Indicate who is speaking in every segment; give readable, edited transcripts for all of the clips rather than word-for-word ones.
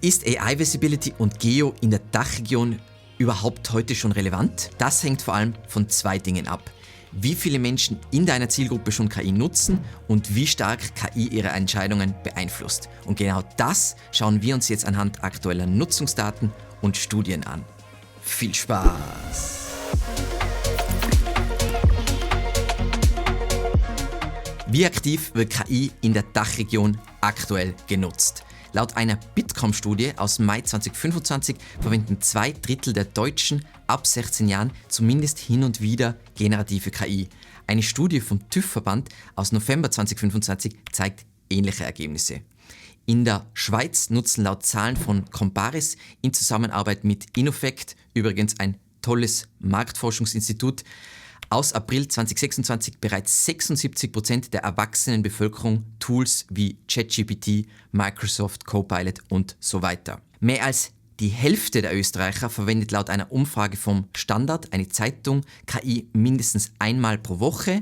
Speaker 1: Ist AI Visibility und Geo in der Dachregion überhaupt heute schon relevant? Das hängt vor allem von zwei Dingen ab. Wie viele Menschen in deiner Zielgruppe schon KI nutzen und wie stark KI ihre Entscheidungen beeinflusst. Und genau das schauen wir uns jetzt anhand aktueller Nutzungsdaten und Studien an. Viel Spaß! Wie aktiv wird KI in der Dachregion aktuell genutzt? Laut einer Bitkom-Studie aus Mai 2025 verwenden 2/3 der Deutschen ab 16 Jahren zumindest hin und wieder generative KI. Eine Studie vom TÜV-Verband aus November 2025 zeigt ähnliche Ergebnisse. In der Schweiz nutzen laut Zahlen von Comparis in Zusammenarbeit mit Innofect, übrigens ein tolles Marktforschungsinstitut, aus April 2026 bereits 76% der erwachsenen Bevölkerung Tools wie ChatGPT, Microsoft Copilot und so weiter. Mehr als die Hälfte der Österreicher verwendet laut einer Umfrage vom Standard, eine Zeitung, KI mindestens einmal pro Woche.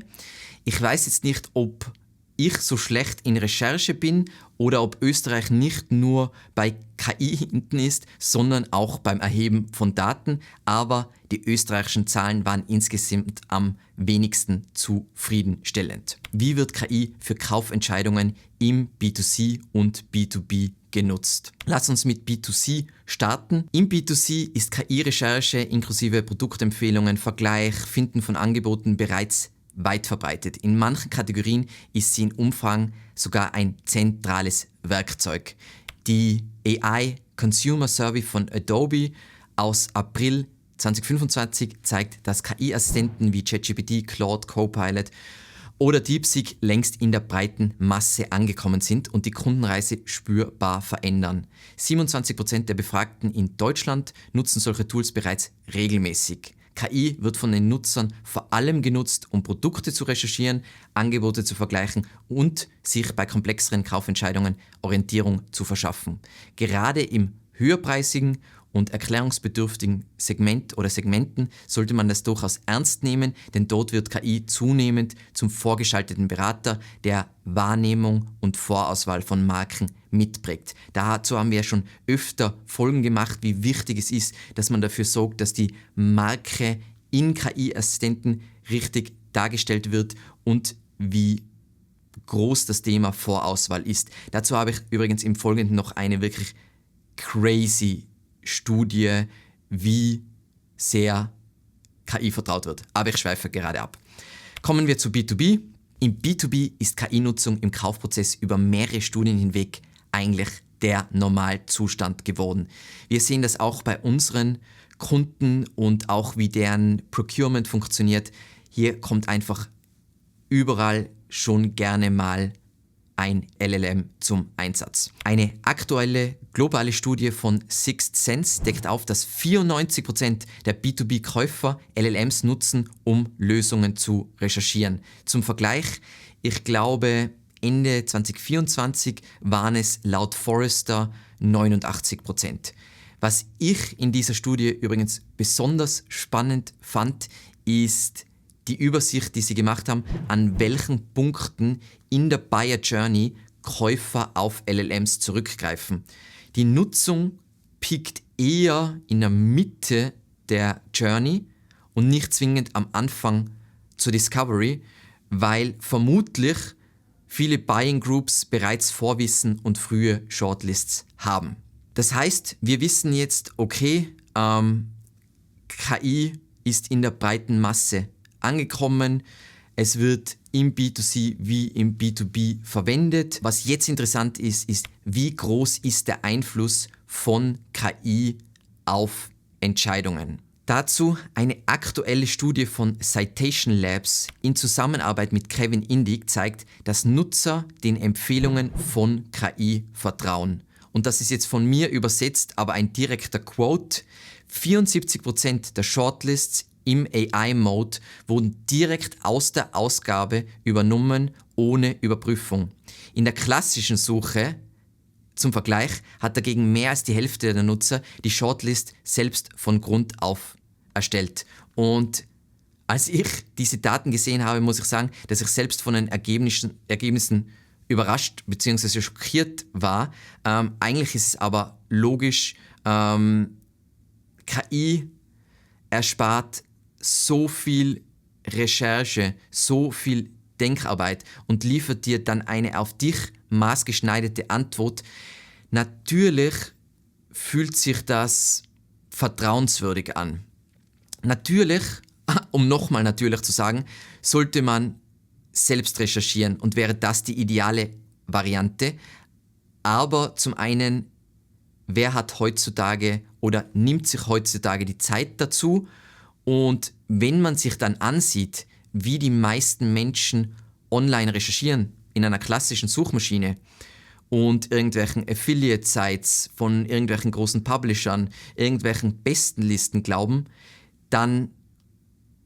Speaker 1: Ich weiß jetzt nicht, ob ich so schlecht in Recherche bin oder ob Österreich nicht nur bei KI hinten ist, sondern auch beim Erheben von Daten. Aber die österreichischen Zahlen waren insgesamt am wenigsten zufriedenstellend. Wie wird KI für Kaufentscheidungen im B2C und B2B genutzt? Lass uns mit B2C starten. Im B2C ist KI-Recherche inklusive Produktempfehlungen, Vergleich, Finden von Angeboten bereits weit verbreitet. In manchen Kategorien ist sie in Umfang sogar ein zentrales Werkzeug. Die AI Consumer Survey von Adobe aus April 2025 zeigt, dass KI-Assistenten wie ChatGPT, Claude, Copilot oder DeepSeek längst in der breiten Masse angekommen sind und die Kundenreise spürbar verändern. 27% der Befragten in Deutschland nutzen solche Tools bereits regelmäßig. KI wird von den Nutzern vor allem genutzt, um Produkte zu recherchieren, Angebote zu vergleichen und sich bei komplexeren Kaufentscheidungen Orientierung zu verschaffen. Gerade im höherpreisigen und erklärungsbedürftigen Segment oder Segmenten sollte man das durchaus ernst nehmen, denn dort wird KI zunehmend zum vorgeschalteten Berater, der Wahrnehmung und Vorauswahl von Marken mitprägt. Dazu haben wir schon öfter Folgen gemacht, wie wichtig es ist, dass man dafür sorgt, dass die Marke in KI-Assistenten richtig dargestellt wird und wie groß das Thema Vorauswahl ist. Dazu habe ich übrigens im Folgenden noch eine wirklich crazy Studie, wie sehr KI vertraut wird. Aber ich schweife gerade ab. Kommen wir zu B2B. Im B2B ist KI-Nutzung im Kaufprozess über mehrere Studien hinweg eigentlich der Normalzustand geworden. Wir sehen das auch bei unseren Kunden und auch wie deren Procurement funktioniert. Hier kommt einfach überall schon gerne mal ein LLM zum Einsatz. Eine aktuelle globale Studie von Sixth Sense deckt auf, dass 94% der B2B-Käufer LLMs nutzen, um Lösungen zu recherchieren. Zum Vergleich, ich glaube Ende 2024 waren es laut Forrester 89%. Was ich in dieser Studie übrigens besonders spannend fand, ist die Übersicht, die sie gemacht haben, an welchen Punkten in der Buyer Journey Käufer auf LLMs zurückgreifen. Die Nutzung piekt eher in der Mitte der Journey und nicht zwingend am Anfang zur Discovery, weil vermutlich viele Buying Groups bereits Vorwissen und frühe Shortlists haben. Das heißt, wir wissen jetzt, okay, KI ist in der breiten Masse angekommen. Es wird im B2C wie im B2B verwendet. Was jetzt interessant ist, wie groß ist der Einfluss von KI auf Entscheidungen. Dazu eine aktuelle Studie von Citation Labs in Zusammenarbeit mit Kevin Indig zeigt, dass Nutzer den Empfehlungen von KI vertrauen. Und das ist jetzt von mir übersetzt, aber ein direkter Quote. 74% der Shortlists im AI-Mode wurden direkt aus der Ausgabe übernommen, ohne Überprüfung. In der klassischen Suche, zum Vergleich, hat dagegen mehr als die Hälfte der Nutzer die Shortlist selbst von Grund auf erstellt. Und als ich diese Daten gesehen habe, muss ich sagen, dass ich selbst von den Ergebnissen überrascht bzw. schockiert war. Eigentlich ist es aber logisch, KI erspart so viel Recherche, so viel Denkarbeit und liefert dir dann eine auf dich maßgeschneiderte Antwort. Natürlich fühlt sich das vertrauenswürdig an. Natürlich, um nochmal natürlich zu sagen, sollte man selbst recherchieren und wäre das die ideale Variante. Aber zum einen, wer hat heutzutage oder nimmt sich heutzutage die Zeit dazu? Und wenn man sich dann ansieht, wie die meisten Menschen online recherchieren in einer klassischen Suchmaschine und irgendwelchen Affiliate-Sites von irgendwelchen großen Publishern, irgendwelchen Bestenlisten glauben, dann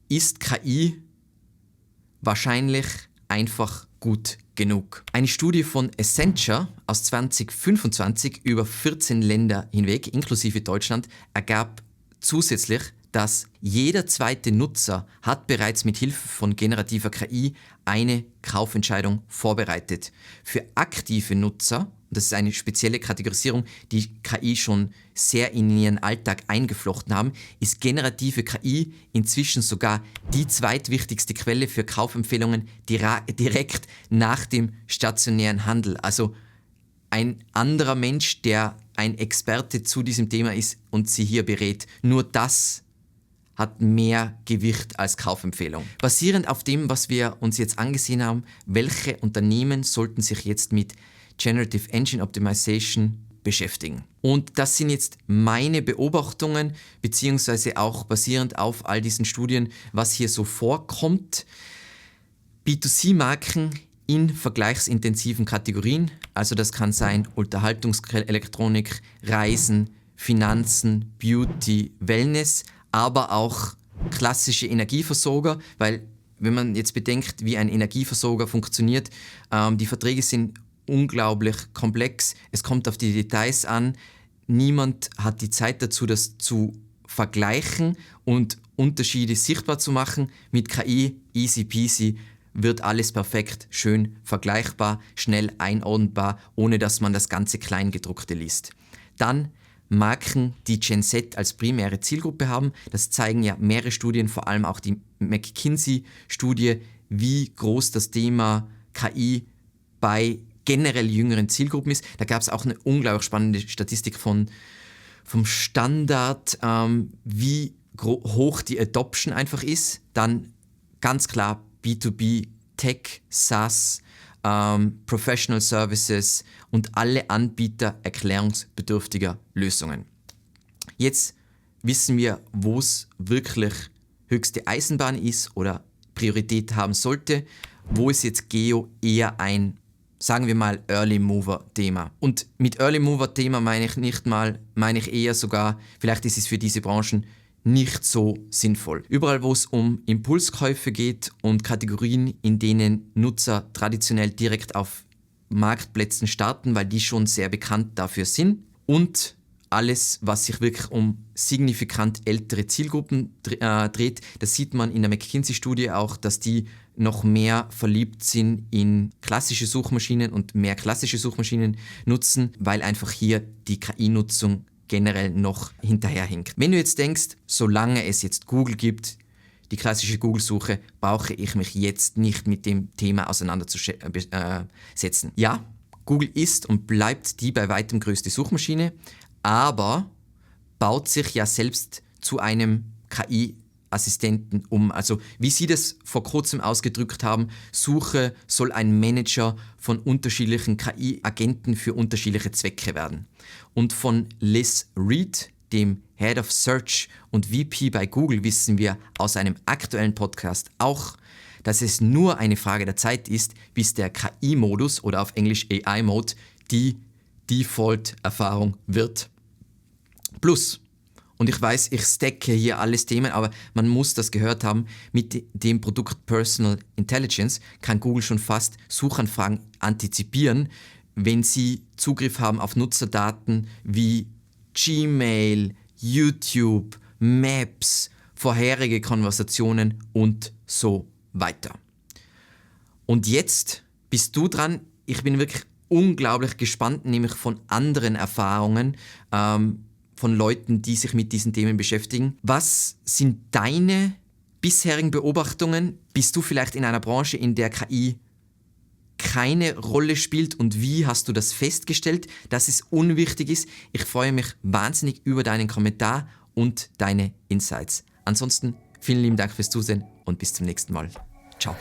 Speaker 1: ist KI wahrscheinlich einfach gut genug. Eine Studie von Accenture aus 2025 über 14 Länder hinweg, inklusive Deutschland, ergab zusätzlich, dass jeder zweite Nutzer hat bereits mit Hilfe von generativer KI eine Kaufentscheidung vorbereitet. Für aktive Nutzer, das ist eine spezielle Kategorisierung, die KI schon sehr in ihren Alltag eingeflochten haben, ist generative KI inzwischen sogar die zweitwichtigste Quelle für Kaufempfehlungen direkt nach dem stationären Handel. Also ein anderer Mensch, der ein Experte zu diesem Thema ist und sie hier berät. Nur das hat mehr Gewicht als Kaufempfehlung. Basierend auf dem, was wir uns jetzt angesehen haben, welche Unternehmen sollten sich jetzt mit Generative Engine Optimization beschäftigen. Und das sind jetzt meine Beobachtungen, beziehungsweise auch basierend auf all diesen Studien, was hier so vorkommt. B2C-Marken in vergleichsintensiven Kategorien, also das kann sein Unterhaltungselektronik, Reisen, Finanzen, Beauty, Wellness, aber auch klassische Energieversorger, weil wenn man jetzt bedenkt, wie ein Energieversorger funktioniert, die Verträge sind unglaublich komplex, es kommt auf die Details an, niemand hat die Zeit dazu, das zu vergleichen und Unterschiede sichtbar zu machen. Mit KI, easy peasy, wird alles perfekt, schön vergleichbar, schnell einordnbar, ohne dass man das ganze Kleingedruckte liest. Dann Marken, die Gen Z als primäre Zielgruppe haben. Das zeigen ja mehrere Studien, vor allem auch die McKinsey-Studie, wie groß das Thema KI bei generell jüngeren Zielgruppen ist. Da gab es auch eine unglaublich spannende Statistik vom Standard, wie hoch die Adoption einfach ist. Dann ganz klar B2B, Tech, SaaS, Professional Services und alle Anbieter erklärungsbedürftiger Lösungen. Jetzt wissen wir, wo es wirklich höchste Eisenbahn ist oder Priorität haben sollte. Wo ist jetzt Geo eher ein, sagen wir mal, Early Mover Thema? Und mit Early Mover Thema meine ich eher sogar, vielleicht ist es für diese Branchen nicht so sinnvoll. Überall, wo es um Impulskäufe geht und Kategorien, in denen Nutzer traditionell direkt auf Marktplätzen starten, weil die schon sehr bekannt dafür sind, und alles, was sich wirklich um signifikant ältere Zielgruppen dreht, das sieht man in der McKinsey-Studie auch, dass die noch mehr verliebt sind in klassische Suchmaschinen und mehr klassische Suchmaschinen nutzen, weil einfach hier die KI-Nutzung generell noch hinterherhinkt. Wenn du jetzt denkst, solange es jetzt Google gibt, die klassische Google-Suche, brauche ich mich jetzt nicht mit dem Thema auseinanderzusetzen. Ja, Google ist und bleibt die bei weitem größte Suchmaschine, aber baut sich ja selbst zu einem KI-Assistenten um. Also wie Sie das vor kurzem ausgedrückt haben, Suche soll ein Manager von unterschiedlichen KI-Agenten für unterschiedliche Zwecke werden. Und von Liz Reed, dem Head of Search und VP bei Google, wissen wir aus einem aktuellen Podcast auch, dass es nur eine Frage der Zeit ist, bis der KI-Modus oder auf Englisch AI-Mode die Default-Erfahrung wird. Plus, und ich weiß, ich stacke hier alles Themen, aber man muss das gehört haben, mit dem Produkt Personal Intelligence kann Google schon fast Suchanfragen antizipieren, wenn sie Zugriff haben auf Nutzerdaten wie Gmail, YouTube, Maps, vorherige Konversationen und so weiter. Und jetzt bist du dran. ich bin wirklich unglaublich gespannt, nämlich von anderen Erfahrungen, von Leuten, die sich mit diesen Themen beschäftigen. Was sind deine bisherigen Beobachtungen? Bist du vielleicht in einer Branche, in der KI keine Rolle spielt und wie hast du das festgestellt, dass es unwichtig ist? Ich freue mich wahnsinnig über deinen Kommentar und deine Insights. Ansonsten vielen lieben Dank fürs Zusehen und bis zum nächsten Mal. Ciao.